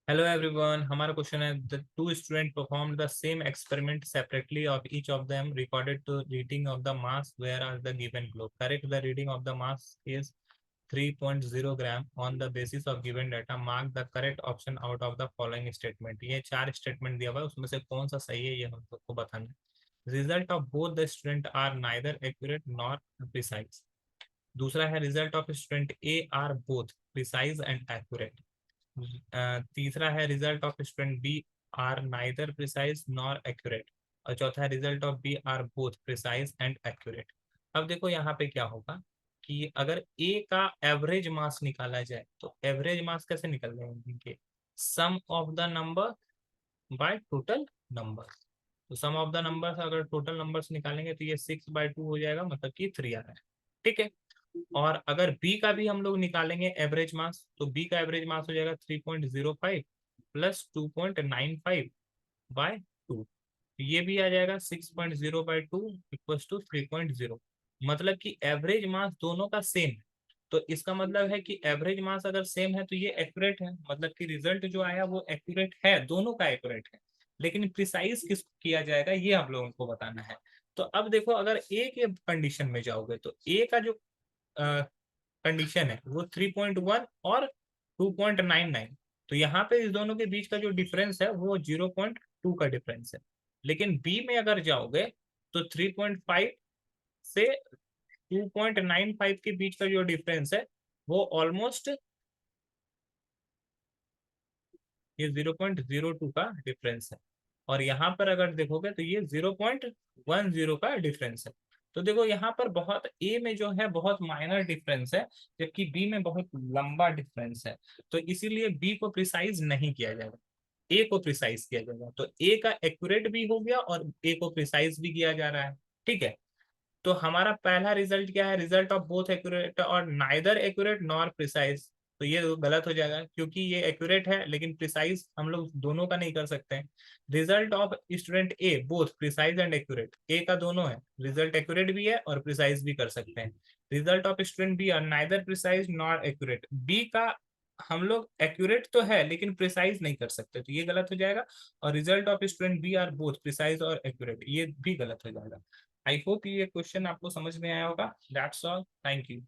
Hello everyone, हमारा question है the two student perform the same experiment separately of each of them recorded two reading of the mass where are the given globe correct the reading of the mass is 3.0 gram on the basis of given data mark the correct option out of the following statement. ये चार statement दिया हुआ है, उसमें से कौन सा सही है ये हम सबको बताना है। Result of both the student are neither accurate nor precise. दूसरा है result of student A are both precise and accurate. तीसरा है result of student B are neither precise nor accurate. और चौथा है result of B are both precise and accurate. अब देखो यहाँ पे क्या होगा कि अगर ए का एवरेज मास निकाला जाए तो एवरेज मास कैसे निकल जाएंगे, sum of the number by total number. तो सम ऑफ द नंबर्स अगर टोटल नंबर्स निकालेंगे तो ये 6/2 हो जाएगा, मतलब कि 3 आ रहा है। ठीक है। और अगर बी का भी हम लोग निकालेंगे एवरेज मास तो बी का एवरेज मास हो जाएगा 3.05 प्लस 2.95/2। ये भी आ जाएगा 6.0/2 इक्वल्स टू 3.0। मतलब कि एवरेज मास दोनों का सेम है। तो इसका मतलब है कि एवरेज मास अगर सेम है तो ये एक्यूरेट है, मतलब कि रिजल्ट जो आया वो एक्यूरेट है, दोनों का एक्यूरेट है। लेकिन प्रिसाइज किस किया जाएगा ये हम लोगों को बताना है। तो अब देखो, अगर ए के कंडीशन में जाओगे तो ए का जो कंडीशन है वो 3.1 और 2.99। तो यहाँ पे इस दोनों के बीच का जो डिफरेंस है वो 0.2 का डिफरेंस है। लेकिन बी में अगर जाओगे तो 3.5 से 2.95 के बीच का जो डिफरेंस है वो ऑलमोस्ट ये 0.02 का डिफरेंस है। और यहाँ पर अगर देखोगे तो ये 0.10 का डिफरेंस है। तो देखो यहाँ पर बहुत ए में जो है बहुत माइनर डिफरेंस है, जबकि बी में बहुत लंबा डिफरेंस है। तो इसीलिए बी को प्रिसाइज नहीं किया जाएगा, ए को प्रिसाइज किया जाएगा। तो ए का एक्यूरेट भी हो गया और ए को प्रिसाइज भी किया जा रहा है। ठीक है। तो हमारा पहला रिजल्ट क्या है, रिजल्ट ऑफ बोथ एक्यूरेट और नाइदर एक्यूरेट नॉर प्रिसाइज। तो ये गलत हो जाएगा क्योंकि ये एक्यूरेट है लेकिन प्रिसाइज हम लोग दोनों का नहीं कर सकते हैं। Result of student A both precise and accurate, A का दोनों है, रिजल्ट एक्यूरेट भी है और प्रिसाइज भी कर सकते हैं। Result of student B are neither precise nor accurate, B का हम लोग एक्यूरेट तो है लेकिन प्रिसाइज नहीं कर सकते, तो ये गलत हो जाएगा। और result of student B are both precise और एक्यूरेट, ये भी गलत हो जाएगा। आई होप ये क्वेश्चन आपको समझ में आया होगा। That's all, thank you.